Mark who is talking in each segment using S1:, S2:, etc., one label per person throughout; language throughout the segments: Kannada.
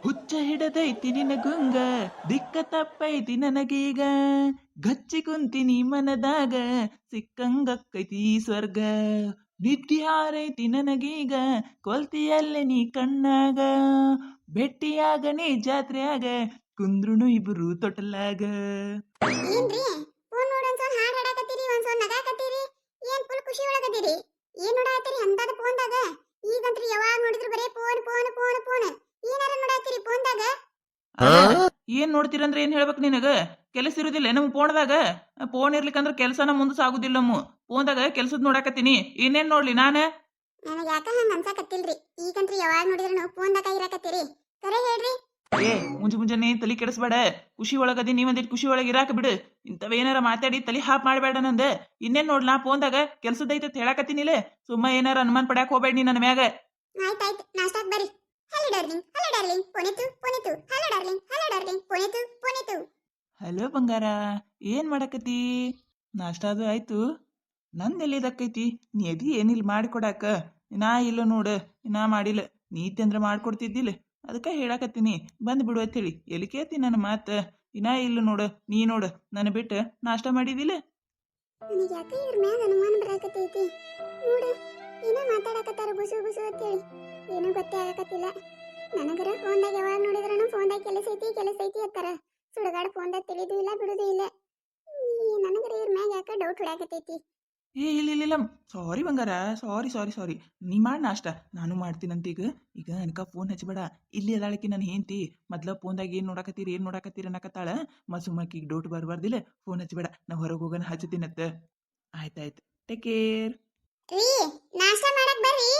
S1: ಹುಚ್ಚ ಹಿಡದೈತಿ ನಿನ ಗುಂಗ ದಿಕ್ಕ ತಪ್ಪೈತಿ ನನಗೀಗ ಗಚ್ಚಿ ಕುಂತಿನಿ ಮನದಾಗ ಸಿಕ್ಕಂಗಕ್ಕೈತಿ ಈ ಸ್ವರ್ಗ ನಿದ್ದಿ ಹಾರೈತಿ ನನಗೀಗ ಕೊಲ್ತಿಯಲ್ಲೇ ನೀ ಕಣ್ಣಾಗ ಭೆಟ್ಟಿಯಾಗಣಿ ಜಾತ್ರೆಯಾಗ ಕುಂದ್ರುನು ಇಬ್ರು ತೊಟಲಾಗ.
S2: ಏನ್ರಿ ಫೋನ್ ನೋಡಿ ಒಂದ್ ಹಾಡ್ ಹಾಡಾಕತ್ತೀರಿ, ಒಂದ್ ನಗಾಕತ್ತೀರಿ, ಏನ್ ಫುಲ್ ಖುಷಿ ಒಳಗದಿರಿ? ಏನ್ ನೋಡಾಕತ್ತೀರಿ ಅಂತದ ಫೋನ್ದಾಗ? ಈಗಂತ್ರಿ ಯಾವಾಗ ನೋಡಿದ್ರು ಬರೇ ಫೋನ್ ಫೋನ್ ಫೋನ್ ಫೋನ್. ಏನಾರ ನೋಡಾಕತ್ತೀರಿ ಫೋನ್ದಾಗ?
S1: ಏನ್ ನೋಡ್ತೀರಂದ್ರೆ ಏನ್ ಹೇಳ್ಬೇಕು ನಿನಗ? ಕೆಲಸ ಇರುದಿಲ್ಲ ನಮ್ಮ ಫೋನ್ದಾಗ? ಫೋನ್ ಇರ್ಲಿಕ್ಕಂದ್ರ ಕೆಲಸನ ಮುಂದೆ ಸಾಗುದಿಲ್ಲ. ಫೋನ್ದಾಗ ಕೆಲ್ಸದ್ ನೋಡಾಕತ್ತೀನಿ, ಇನ್ನೇನ್ ನೋಡ್ಲಿ ನಾನ?
S2: ನನಗೆ ಯಾಕ ಹಂಗ ಅನ್ಸಾಕತ್ತಿಲ್ರಿ. ಈಗಂತ್ರಿ ಯಾವಾಗ ನೋಡಿದ್ರು ಫೋನ್ದಾಗ ಇರಾಕತ್ತೀರಿ, ಕರೆ ಹೇಳ್ರಿ.
S1: ಏ ಮುಂಜಾನೆ ತಲಿ ಕೆಡಿಸ್ಬೇಡ. ಖುಷಿ ಒಳಗದಿ ನೀವಂದಿಟ್ಟು ಖುಷಿ ಒಳಗೆ ಇರಾಕ ಬಿಡು. ಇಂಥವೇನಾರ ಮಾತಾಡಿ ತಲಿ ಹಾಪ್ ಮಾಡಬೇಡ ನಂದ. ಇನ್ನೇನ್ ನೋಡ್ಲಾ ಫೋನ್ದಾಗ ಕೆಲ್ಸದೈತೆ ಹೇಳಾಕತ್ತೀನಿಲೆ. ಸುಮ್ಮ ಏನಾರ ಅನುಮಾನ ಪಡ್ಯಾಕ ಹೋಗ್ಬೇಡ ನೀ ನನ್ನ ಮ್ಯಾಗ.
S2: ಆಯ್ತಾಯ್ತು, ನಾಷ್ಟಾಕ್ ಬರ್ರಿ. ಹಲೋ ಡಾರ್ಲಿಂಗ್ ಪೋನಿತು ಪೋನಿತು. ಹಲೋ ಡಾರ್ಲಿಂಗ್ ಪೋನಿತು ಪೋನಿತು.
S1: ಹಲೋ ಬಂಗಾರ, ಏನ್ ಮಾಡಾಕತ್ತಿ? ನಾಷ್ಟಾದು ಆಯ್ತು? ನಂದೆಲ್ಲಿದಕ್ಕೈತಿ? ನೀ ಎದಿ ಏನಿಲ್ಲ ಮಾಡಿಕೊಡಾಕ. ನಾ ಇಲ್ಲ ನೋಡು, ನಾ ಮಾಡಿಲ್ಲ. ನೀತಿ ಅಂದ್ರ ಮಾಡ್ಕೊಡ್ತಿದ್ದಿಲ್ಲ. ಅದಕ್ಕೆ ಹೇಳಾಕತ್ತೀನಿ ಬಂದು ಬಿಡು ಅಂತೇಳಿ. ಎಲ್ಲಿ ಕೇಳ್ತೀನಿ ನನ್ನ ಮಾತು? ಇನ್ನ ಇಲ್ಲ ನೋಡು, ನೀ ನೋಡು ನನ್ನ ಬಿಟ್ಟು ನಾಷ್ಟ ಮಾಡಿದಿಲ್ಲ.
S2: ನನಗೆ ಯಾಕೆ ಇವ್ರ ಮ್ಯಾಗ ಅನುಮಾನ ಬರಾಕತ್ತೈತಿ. ನೋಡು ಏನೋ ಮಾತಾಡಕತ್ತಾರ ಗುಸು ಗುಸು ಅಂತೇಳಿ. ಏನೂ ಗೊತ್ತೇ ಆಗಕತ್ತಿಲ್ಲ ನನಗರ. ಫೋನ್ದಾಗ ಯಾವಾಗ ನೋಡಿದ್ರೂ ಫೋನ್ದಾಗ ಕೆಲಸ ಐತಿ ಅಂತಾರ. ಸುಡಗಾಡ ಫೋನ್ದಾಗ ತಿಳಿದು ಇಲ್ಲ ಬಿಡುದು ಇಲ್ಲ. ನನಗರ ಇವ್ರ ಮ್ಯಾಗ ಯಾಕೆ ಡೌಟ್ ಹೊಡ್ಯಾಕತ್ತೈತಿ.
S1: ಏ ಇಲ್ಲ ಸಾರಿ ಬಂಗಾರ, ಸಾರಿ. ನೀ ಮಾಡಿ ನಾಷ್ಟ, ನಾನು ಮಾಡ್ತೀನಂತ. ಈಗ ನನಕ ಫೋನ್ ಹಚ್ಚಬೇಡ. ಇಲ್ಲಿ ಅದಾಳಕಿ ನನ್ನ ಹೆಂಡತಿ. ಮೊದ್ಲ ಫೋನ್ದಾಗ ಏನ್ ನೋಡಾಕತ್ತೀರಿ ಅನ್ನಕತ್ತಾಳ. ಸುಮ್ಮಕ್ಕೀಗ ಡೌಟ್ ಬರ್ಬಾರ್ದಿಲ್ಲ. ಫೋನ್ ಹಚ್ಚಬೇಡ, ನಾ ಹೊರಗೆ ಹೋಗೋಣ ಹಚ್ಚತೀನತ್ತ. ಆಯ್ತಾಯ್ತು, ಟೇಕ್ ಕೇರ್.
S2: ನಾಷ್ಟ ಮಾಡಕ್ ಬರ್ರಿ.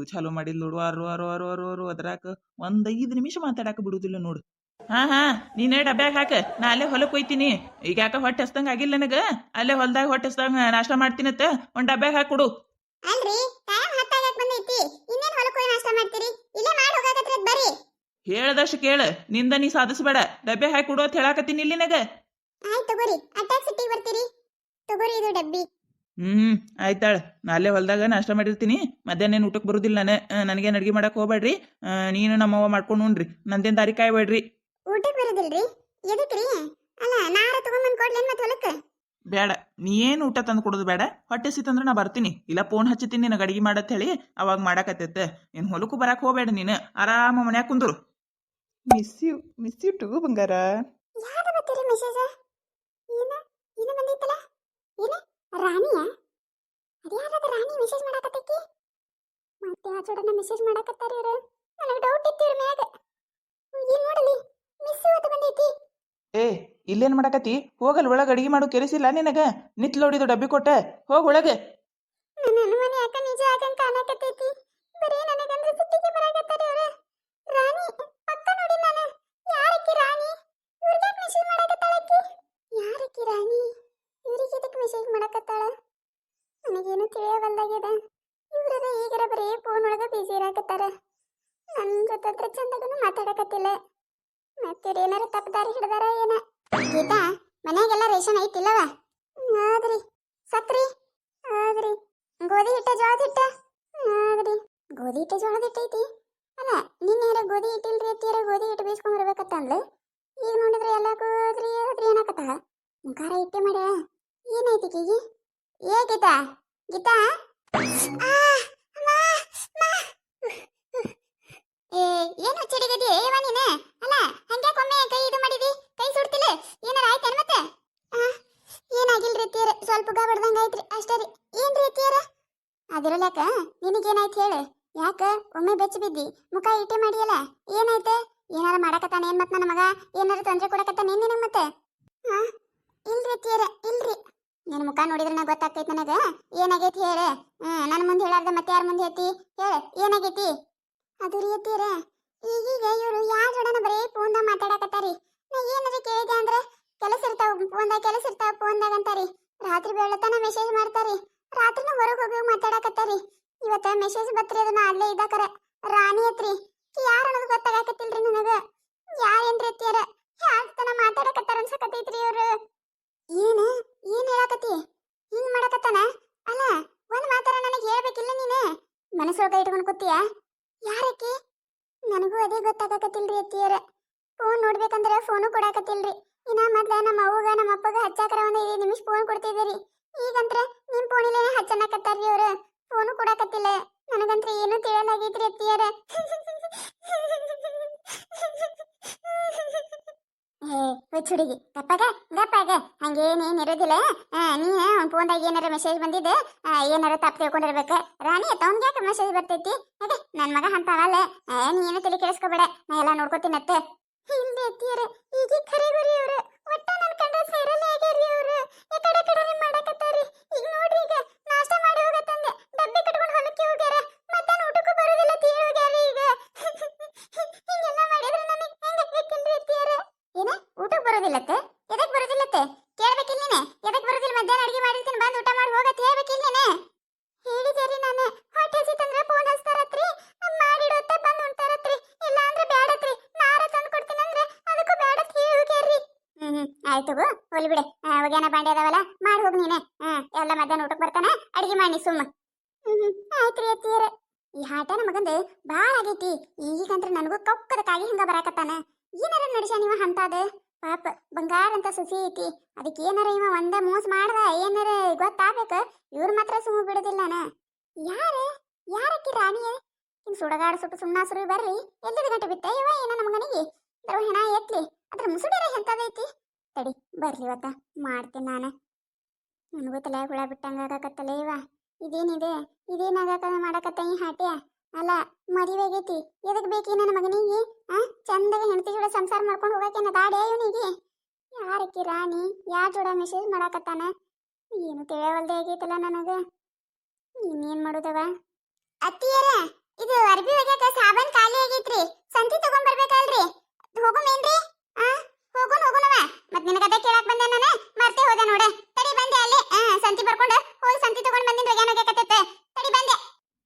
S1: ಚಾಲೋ ಮಾಡಿದ್ ನೋಡು. ಅರು ಅದ್ರಾಕ ಒಂದ್ 5 ನಿಮಿಷ ಮಾತಾಡಕ ಬಿಡುದಿಲ್ಲ ನೋಡು. ಹಾ ನೀನೇ ಡಬ್ಯಾಗ ಹಾಕ, ನಾ ಅಲ್ಲೇ ಹೊಲಕ್ಕೆ ಹೋಯ್ತೀನಿ. ಈಗ ಯಾಕ ಹೊಟ್ಟೆ ಹಸ್ದಂಗ ಆಗಿಲ್ಲ ನನಗ. ಅಲ್ಲೇ ಹೊಲ್ದಾಗ ಹೊಟ್ಟೆ ಹಸ್ದಂಗ ನಾಷ್ಟ ಮಾಡ್ತೀನತ್ತ. ಒಂದ್ ಡಬ್ಯಾಗ ಹಾಕೊಡು.
S2: ಅಲ್ರಿ ಟೈಮ್ 10 ಆಗಕ್ ಬಂದೈತಿ. ಇನ್ನೇನ್ ಹೊಲಕ್ಕೆ ಹೋಗಿ ನಾಷ್ಟ ಮಾಡ್ತೀರಿ? ಇಲ್ಲೇ ಮಾಡಿ ಹೋಗಾಕತ್ರಿ ಬರ್ರಿ.
S1: ಹೇಳದಷ್ಟು ಕೇಳ, ನಿಂದ ನೀ ಸಾಧಿಸಬೇಡ. ಡಬ್ಬೆ ಹಾಕಿ ಕೊಡು ಅಂತ ಹೇಳಾಕತ್ತೀನಿ ಇಲ್ಲಿ ನಿನಗ.
S2: ಆಯ್ತು ತಗೋರಿ, ಅಟ್ಯಾಕ್ ಸಿಟ್ಟಿಗೆ ಬರ್ತೀರಿ. ತಗೋರಿ ಇದು ಡಬ್ಬಿ.
S1: ಆಯ್ತಾಳ. ನಾ ಅಲ್ಲೇ ಹೊಲ್ದಾಗ ನಾಷ್ಟ ಮಾಡಿರ್ತೀನಿ. ಮಧ್ಯಾಹ್ನ ಊಟಕ್ಕೆ ಬರುದಿಲ್ಲ ನಾನು. ನನಗೇನು ಅಡ್ಗೆ ಮಾಡಕ್ ಹೋಗ್ಬೇಡ್ರಿ. ನೀನು ನಮ್ಮವ್ವ ಮಾಡ್ಕೊಂಡು ಉಣ್ರಿ. ನಂದೇನ್ ದಾರಿ ಕಾಯ್ಬೇಡ್ರಿ.
S2: ಊಟಕ್ಕೆ ಬರುದಿಲ್ರಿ? ಎದಕ್ರಿ? ಅಲ್ಲ ನಾರ ತಗೊಂಬಂದ್ ಕೊಡ್ಲೇನ್ ಮತ್ತೆ ಹೊಲಕ್ಕೆ?
S1: ಬೇಡ, ನೀ ಏನು ಊಟ ತಂದು ಕೊಡೋದು ಬೇಡ. ಹೊಟ್ಟೆ ಸಿತ್ತಂದ್ರೆ ನಾ ಬರ್ತೀನಿ. ಇಲ್ಲ ಫೋನ್ ಹಚ್ಚತೀನಿ ನಿನಗೆ ಅಡಿಗೆ ಮಾಡತ್ ಹೇಳಿ. ಅವಾಗ ಮಾಡಾಕತ್ತೈತೆ. ಏನು ಹೊಲಕ್ಕೂ ಬರಕ್ ಹೋಗ್ಬೇಡ ನೀನು. ಆರಾಮ ಮನ್ಯಾಗ ಕುಂದ್ರು. ಮಿಸ್ ಯು ಟು ಬಂಗಾರ.
S2: ಯಾಕ ಬರ್ತೀರಿ ಮೆಸೇಜ್? ಏನು ಬಂದೈತಲ್ಲ? ಏನು ರಾಣಿಯ? ಅದ್ಯಾರದ ರಾಣಿ ಮೆಸೇಜ್ ಮಾಡಾಕತ್ತೈತಿ? ಮತ್ತೆ ಆ ಜೋಡನ ಮೆಸೇಜ್ ಮಾಡಾಕತ್ತಾರ ಇವ್ರು. ನನಗೆ ಡೌಟ್ ಇತ್ತು ಇವ್ರ ಮ್ಯಾಗ. ಏನ್ ನೋಡಲಿ ಮಿಸ್ ಅಂತ ಬಂದೈತಿ.
S1: ಏ ಇಲ್ಲೇನ್ ಮಾಡಾಕತಿ? ಹೋಗಲ್ ಒಳಗೆ. ಅಡಿಗೆ ಮಾಡು ಕೆರಿಸಿಲ್ಲ ನಿನಗ? ನಿತ್ಲೋಡಿದು ಡಬ್ಬಿ ಕೊಟ್ಟೆ, ಹೋಗ ಒಳಗೆ.
S2: ನನ್ನ ಅನುಮಾನ ಯಾಕ ನಿಜ ಆಗಂಗ ಕಾಣಕತ್ತೈತಿ. ಬರೀ ನನಗಂದ್ರೆ ಸಿಟ್ಟಿಗೆ ಬರಾಕತ್ತಾರ ಇವ್ರು. ರಾಣಿ ಪಕ್ಕ ನೋಡಿ ನಾನು. ಯಾರಕ್ಕಿ ರಾಣಿ? ಇವ್ರಿಗೆ ಮೆಸೇಜ್ ಮಾಡಾಕತ್ತಾಳಕ್ಕಿ. ಯಾರಕ್ಕಿ ರಾಣಿ? ಇವ್ರಿಗೆ ಇದಕ್ಕೆ ಮೆಸೇಜ್ ಮಾಡಾಕತ್ತಾಳ? ನನಗೇನು ತಿಳಿಯವಲ್ದಾಗ್ಯದ. ಇವ್ರದ ಈಗರ ಬರೀ ಫೋನ್ ಒಳಗ ಬಿಸಿ ಇರಾಕತ್ತಾರ. ನನ್ನ ಜೊತೆ ಚಂದಗನು ಮಾತಾಡಕತ್ತಿಲ್ಲ. ಮತ್ತೆ ಏನಾರ ತಪ್ಪದಾರಿ ಹಿಡ್ದಾರ ಏನ? ಗೀತಾ, ಮನ್ಯಾಗೆಲ್ಲ ರೇಷನ್ ಐತಿಲ್ಲವ? ಆದ್ರಿ ಸಕ್ರಿ ಆದ್ರಿ ಗೋಧಿ ಹಿಟ್ಟ ಜೋಳದ ಹಿಟ್ಟ ಆದ್ರಿ. ಗೋಧಿ ಹಿಟ್ಟ ಜೋಳದ ಹಿಟ್ಟ ಐತಿ. ಅಲ್ಲ ನಿನ್ನೆರ ಗೋಧಿ ಹಿಟ್ಟಿಲ್ರಿ ಅತ್ತಿಯರ ಗೋಧಿ ಹಿಟ್ಟು ಬೇಯಿಸ್ಕೊಂಡ್ ಬರ್ಬೇಕತ್ತ ಅಂದ್ಲು. ಈಗ ನೋಡಿದ್ರೆ ಎಲ್ಲ ಗೋದ್ರಿ ಏನಕತ್ತಾಳ. ಖಾರ ಹಿಟ್ಟೆ ಮಾಡ್ಯಾಳ. ಏನೈತಿ ಕೀಗಿ? ಏ ಗೀತಾ ಗೀತಾ, ಏನು ಚಿಡಿಗದಿ ಏವ ನೀನೆ? ಅಲ್ಲ ಹಂಗ್ಯಾಕೊಮ್ಮೆ ಕೈ ಇದು ಮಾಡಿದಿ? ಕೈ ಸುಡ್ತಿಲ್ಲ? ಏನಾರ ಆಯ್ತೇನ್ ಮತ್ತೆ? ಏನಾಗಿಲ್ರಿ ಅತ್ತಿಯರ, ಸ್ವಲ್ಪ ಗ ಬಡ್ದಂಗ ಆಯ್ತ್ರಿ ಅಷ್ಟೇ ರೀ. ಏನ್ರಿ ಅತ್ತಿಯರ? ಅದಿರಲ್ಯಾಕ ನಿನಗೇನಾಯ್ತು ಹೇಳು? ಯಾಕ ಒಮ್ಮೆ ಬೆಚ್ಚ ಬಿದ್ದಿ? ಮುಖ ಇಟ್ಟೆ ಮಾಡಿಯಲ್ಲ, ಏನಾಯ್ತು? ಏನಾರ ಮಾಡಕತ್ತಾನ ಏನ್ ಮತ್ ನನ್ನ ಮಗ? ಏನಾರ ತೊಂದ್ರೆ ಕೊಡಕತ್ತಾನ ಏನ್ ನಿನಗ್ ಮತ್ತೆ? ಇಲ್ರಿ ಅತ್ತಿಯರ ಇಲ್ರಿ. ನನ್ನ ಮುಖ ನೋಡಿದ್ರೆ ನಂಗೆ ಗೊತ್ತಾಗ್ತೈತಿ ನನಗ ಏನಾಗೈತಿ ಹೇಳು. ನನ್ನ ಮುಂದೆ ಹೇಳಾರ್ದ ಮತ್ತೆ ಯಾರ ಮುಂದೆ ಹೇಳ್ತಿ ಹೇಳು? ಏನಾಗೈತಿ? ಅದು ರೀ ಅತ್ತಿಯರ, ಈಗೀಗ ಇವರು ಯಾರ ಜೋಡನ ಬರೀ ಫೋನ್ದಾಗ ಮಾತಾಡಕತ್ತಾರಿ. ನಾ ಏನಾರ ಕೇಳಿದೆ ಅಂದ್ರೆ ಕೆಲಸ ಇರ್ತಾವ ಫೋನ್ದಾಗ ಅಂತಾರಿ. ರಾತ್ರಿ ಬೆಳತನ ಮೆಸೇಜ್ ಮಾಡ್ತಾರಿ. ರಾತ್ರಿನ ಹೊರಗೆ ಹೋಗಿ ಮಾತಾಡಕತ್ತಾರಿ. ಇವತ್ತ ಮೆಸೇಜ್ ಬತ್ರಿ, ಅದನ್ನ ಅಲ್ಲೇ ಇದ್ದಾಕರ ರಾಣಿ ಅತ್ರಿ. ಯಾರು ಅನ್ನೋದು ಗೊತ್ತಾಗಕತ್ತಿಲ್ರಿ ನನಗ. ಯಾರೇನ್ರಿ ಅತ್ತಿಯರ? ಯಾರ್ತನ ಮಾತಾಡಕತ್ತಾರ ಅನ್ಸಕತ್ತೈತ್ರಿ ಇವ್ರು. ಏನ್ ಹೇಳಕತ್ತಿ? ಹಿಂಗ್ ಮಾಡಕತ್ತಾನ? ಅಲ್ಲ ಒಂದ್ ಮಾತಾರ ನನಗೆ ಹೇಳ್ಬೇಕಿಲ್ಲ ನೀನು? ಮನಸ್ಸೊಳಗ ಇಟ್ಕೊಂಡು ಕೂತೀಯ? ಯಾರಕ್ಕಿ? ನನಗೂ ಅದೇ ಗೊತ್ತ ಗೊತ್ತಾಗಕತ್ತಿಲ್ರಿ ಅತ್ತಿಯರ. ಫೋನ್ ನೋಡ್ಬೇಕಂದ್ರೆ ಫೋನು ಕೊಡಾಕತ್ತಿಲ್ರಿ. ಇನ್ನ ಮೊದ್ಲ ನಮ್ಮ ಅವ್ವಗ ನಮ್ಮ ಅಪ್ಪಗ ಹಚ್ಚಾಕರ ಒಂದ್ 5 ನಿಮಿಷ ಫೋನ್ ಕೊಡ್ತಿದ್ದೀರಿ. ಈಗಂತ್ರ ನಿಮ್ ಫೋನಿಲೇನೆ ಹಚ್ಚನಕತ್ತಾರ್ರಿ ಅವ್ರು. ಫೋನು ಕೊಡಾಕತ್ತಿಲ್ಲ. ನನಗಂತ್ರ ಏನು ತಿಳಿಯಲಾಗೈತ್ರಿ ಅತ್ತಿಯರ. ಹೇ ಹುಚ್ಚುಡುಗಿ ಗಪ್ಪಾಗ ಗಪ್ಪಾಗ ಹಂಗೇನೇನ್ ಇರೋದಿಲ್ಲ. ನೀನ ಫೋನ್ದಾಗ ಏನಾರ ಮೆಸೇಜ್ ಬಂದಿದ್ದೆ ಏನಾರ ತಪ್ಪು ತಿಳ್ಕೊಂಡಿರ್ಬೇಕು. ರಾಣಿ ತವ್ನ್ಗೆ ಯಾಕೆ ಮೆಸೇಜ್ ಬರ್ತೈತಿ? ಅದೇ ನನ್ ಮಗ ಅಂತಾವಲ್ಲ. ನೀ ಏನು ತಲೆ ಕೆಡಿಸ್ಕೋಬೇಡ, ನಾ ಎಲ್ಲ ನೋಡ್ಕೋತೀನತ್ತೆ. ಹಿಂದೆ ಅತ್ತಿಯರ ಈಗ ಖರೀಬರಿ ಅವ್ರು ಒಟ್ಟ ನನ್ ಕಂಡ ಸೇರಲ್ಲ ಆಗ್ಯಾರಿ ಅವ್ರು. ಕಡೆ ಕಡೆ ಮಾಡಕತ್ತಾರಿ. ಈಗ ನೋಡ್ರಿ, ಈಗ ನಾಷ್ಟ ಮಾಡಿ ಹೋಗತ್ತಂದೆ ಡಬ್ಬಿ ಕಟ್ಕೊಂಡು ಹೊಲಕ್ಕೆ ಹೋಗ್ಯಾರ. ಮಧ್ಯಾಹ್ನ ಊಟಕ್ಕೂ ಬರೋದಿಲ್ಲ ತೀ ಹೋಗ್ಯಾರಿ. ಈಗ ಹಿಂಗೆಲ್ಲ ಮಾಡಿದ್ರೆ ನನಗೆ ಹೆಂಗ ಬೇಕಿಲ್ರಿ ಅತ್ತಿಯರ? ಏನ ಊಟಕ್ಕೆ ಬರೋದಿಲ್ಲತ್ತೆ? ಎದಕ್ ಬರೋದಿಲ್ಲತ್ತೆ ಕೇಳ್ಬೇಕಿಲ್ಲ ನೀನೆ. ಎದಕ್ ಬರೋದಿಲ್ಲ? ಮಧ್ಯಾಹ್ನ ಅಡಿಗೆ ಮಾಡಿರ್ತೀನಿ, ಬಂದು ಊಟ ಮಾಡಿ ಹೋಗತ್ತೆ ಹೇಳ್ಬೇಕಿಲ್ಲ ನೀನೆ. ಹೇಳಿದೇರಿ ನಾನು. ಹೊಟ್ಟೆ ಹಸಿತಂದ್ರೆ ಫೋನ್ ಹಚ್ತಾರತ್ರಿ, ಮಾಡಿಡೋತ್ತ ಬಂದು ಉಂಟಾರತ್ರಿ. ಇಲ್ಲ ಅಂದ್ರೆ ಬ್ಯಾಡತ್ರಿ, ನಾರ ತಂದು ಕೊಡ್ತೀನಿ ಅಂದ್ರೆ ಅದಕ್ಕೂ ಬ್ಯಾಡತ್ ಹೇಳಿ ಹೋಗ್ಯಾರ್ರಿ. ಆಯ್ತು ಗೋ ಹೋಲಿ ಬಿಡೆ. ಒಗ್ಯಾನ ಬಾಂಡೆ ಅದಾವಲ್ಲ ಮಾಡಿ ಹೋಗಿ ನೀನೆ. ಎಲ್ಲ ಮಧ್ಯಾಹ್ನ ಊಟಕ್ಕೆ ಬರ್ತಾನ, ಅಡಿಗೆ ಮಾಡಿ ಸುಮ್ಮ. ಆಯ್ತ್ರಿ ಅತ್ತಿಯರ. ಈ ಆಟ ನಮಗಂದು ಭಾಳ ಆಗೈತಿ. ಈಗಂತ್ರ ನನಗೂ ಕಪ್ಪದ ಕಾಗಿ ಹಿಂಗ ಬರಾಕತ್ತಾನ. ಏನಾರ ನಡೆಸ ನೀವ ಅಂತದ ಪಾಪ ಬಂಗಾರ ಅಂತ ಸುಸಿ ಐತಿ. ಅದಕ್ಕೆ ಏನಾರ ಇವ ಒಂದ ಮೋಸ ಮಾಡ್ದ ಏನಾರ ಗೊತ್ತಾಗ್ಬೇಕ. ಇವ್ರ ಮಾತ್ರ ಸುಮ್ಮ ಬಿಡುದಿಲ್ಲನ. ಯಾರಕ್ಕಿ ರಾಣಿ? ಹಿಂಗ್ ಸುಡಗಾಡ ಸುಟ್ಟು ಸುಣ್ಣಾಸುರು ಬರ್ರಿ. ಎಲ್ಲಿದ ಗಂಟೆ ಬಿತ್ತ ಇವ ಏನ ನಮಗನಿಗೆ ಹೆಣ ಎತ್ಲಿ. ಅದ್ರ ಮುಸುಡಿರ ಎಂತದೈತಿ? ತಡಿ ಬರ್ಲಿ ಇವತ್ತ ಮಾಡ್ತೀನಿ ನಾನು. ನನಗೂ ತಲೆ ಹುಳ ಬಿಟ್ಟಂಗ ಆಗಾಕತ್ತಲ್ಲ ಇವ. ಇದೇನಿದೆ? ಇದೇನಾಗಾಕ ಮಾಡಕತ್ತ ಈ ಹಾಟ್ಯ? ಅಲ್ಲ ಮದುವೆ ಆಗೈತಿ, ಎದಕ್ ಬೇಕಿ ನನ್ನ ಮಗನಿಗೆ? ಚಂದಾಗ ಹೆಂಡತಿ ಜೋಡ ಸಂಸಾರ ಮಾಡ್ಕೊಂಡು ಹೋಗಕೇನ ದಾಡೆ ಇವನಿಗೆ? ಯಾರಕ್ಕಿ ರಾಣಿ? ಯಾರ ಜೋಡ ಮೆಸೇಜ್ ಮಾಡಾಕತ್ತಾನ? ಏನು ತಿಳಿಯವಲ್ದೆ ಆಗೈತಲ್ಲ ನನಗ. ಇನ್ನೇನ್ ಮಾಡುದವ? ಅತ್ತಿಯರ ಇದು ಅರ್ಬಿ ಒಗ್ಯಾಕ ಸಾಬನ್ ಖಾಲಿ ಆಗೈತ್ರಿ. ಸಂತಿ ತಗೊಂಡ್ಬರ್ಬೇಕಲ್ರಿ? ಹೋಗುಮೇನ್ರಿ? ಹೋಗುನವ. ಮತ್ ನಿನಗದ ಕೇಳಾಕ್ ಬಂದೆ ನಾನು, ಮರ್ತೆ ಹೋದೆ ನೋಡ. ತಡಿ ಬಂದೆ ಅಲ್ಲಿ. ಸಂತಿ ಬರ್ಕೊಂಡು ಹೋಗಿ ಸಂತಿ ತಗೊಂಡ್ ಬಂದಿನ ಒಗ್ಯಾನ ಒಗ್ಯಾಕತ್ತೈತೆ. ತಡಿ ಬಂದೆ.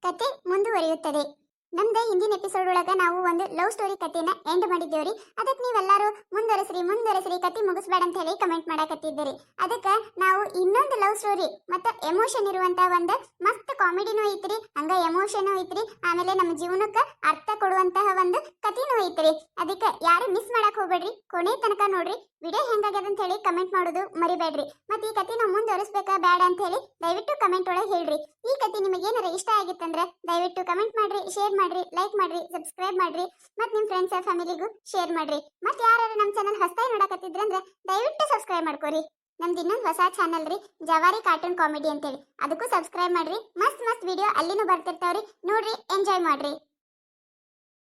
S2: ಕತೆ ಮುಂದುವರಿಯುತ್ತದೆ. ನಮ್ದು ಹಿಂದಿನ ಎಪಿಸೋಡ್ ಒಳಗ ನಾವು ಒಂದು ಲವ್ ಸ್ಟೋರಿ ಕಥೆನ ಎಂಡ್ ಮಾಡಿದ್ದೇವ್ರಿ. ಅದಕ್ಕೆ ನೀವೆಲ್ಲರೂ ಮುಂದುವರೆಸ್ರಿ ಕತೆ ಮುಗಿಸ್ಬೇಡ ಅಂತ ಹೇಳಿ ಕಮೆಂಟ್ ಮಾಡಾಕತ್ತಿದ್ದೀರಿ. ಅದಕ್ಕೆ ನಾವು ಇನ್ನೊಂದು ಲವ್ ಸ್ಟೋರಿ ಮತ್ತೆ ಎಮೋಷನ್ ಇರುವಂತ ಒಂದು ಮಸ್ತ್ ಕಾಮಿಡಿನೂ ಐತ್ರಿ, ಹಂಗ ಎಮೋಷನ್ ಐತ್ರಿ, ಆಮೇಲೆ ನಮ್ಮ ಜೀವನಕ್ಕೆ ಅರ್ಥ ಕೊಡುವಂತಹ ಒಂದು ಕಥೆನೂ ಐತ್ರಿ. ಅದಕ್ಕೆ ಯಾರು ಮಿಸ್ ಮಾಡಕ್ ಹೋಗ್ಬೇಡ್ರಿ, ಕೊನೆ ತನಕ ನೋಡ್ರಿ. ವಿಡಿಯೋ ಹೆಂಗಾಗ್ಯದ ಅಂತ ಹೇಳಿ ಕಮೆಂಟ್ ಮಾಡೋದು ಮರಿಬೇಡ್ರಿ. ಮತ್ತೆ ಈ ಕಥೆ ನಾವು ಮುಂದುವರಿಸಬೇಕಾ ಬೇಡ ಅಂತ ಹೇಳಿ ದಯವಿಟ್ಟು ಕಮೆಂಟ್ ಒಳಗೆ ಹೇಳ್ರಿ. ಈ ಕಥೆ ನಿಮಗೆ ಏನಾರ ಇಷ್ಟ ಆಗಿತ್ತಂದ್ರೆ ದಯವಿಟ್ಟು ಕಮೆಂಟ್ ಮಾಡ್ರಿ, ಶೇರ್ ಮಾಡ್ರಿ, ಲೈಕ್ ಮಾಡ್ರಿ, ಸಬ್ಸ್ಕ್ರೈಬ್ ಮಾಡ್ರಿ, ಮತ್ತೆ ನಿಮ್ಮ ಫ್ರೆಂಡ್ಸ್ ಫ್ಯಾಮಿಲಿಗೂ ಶೇರ್ ಮಾಡ್ರಿ. ಮತ್ತೆ ಯಾರು ನಮ್ಮ ಚಾನಲ್ ಹೊಸದಾಗಿ ನೋಡಕತ್ತಿದ್ರಂದ್ರೆ ದಯವಿಟ್ಟು ಸಬ್ಸ್ಕ್ರೈಬ್ ಮಾಡ್ಕೋರಿ. ನಮ್ದು ಇನ್ನೊಂದು ಹೊಸ ಚಾನಲ್ ರೀ, ಜವಾರಿ ಕಾರ್ಟೂನ್ ಕಾಮಿಡಿ ಅಂತೇಳಿ. ಅದಕ್ಕೂ ಸಬ್ಸ್ಕ್ರೈಬ್ ಮಾಡ್ರಿ. ಮಸ್ತ್ ವಿಡಿಯೋ ಅಲ್ಲಿನೂ ಬರ್ತಿರ್ತಾವ್ರಿ, ನೋಡ್ರಿ, ಎಂಜಾಯ್ ಮಾಡ್ರಿ.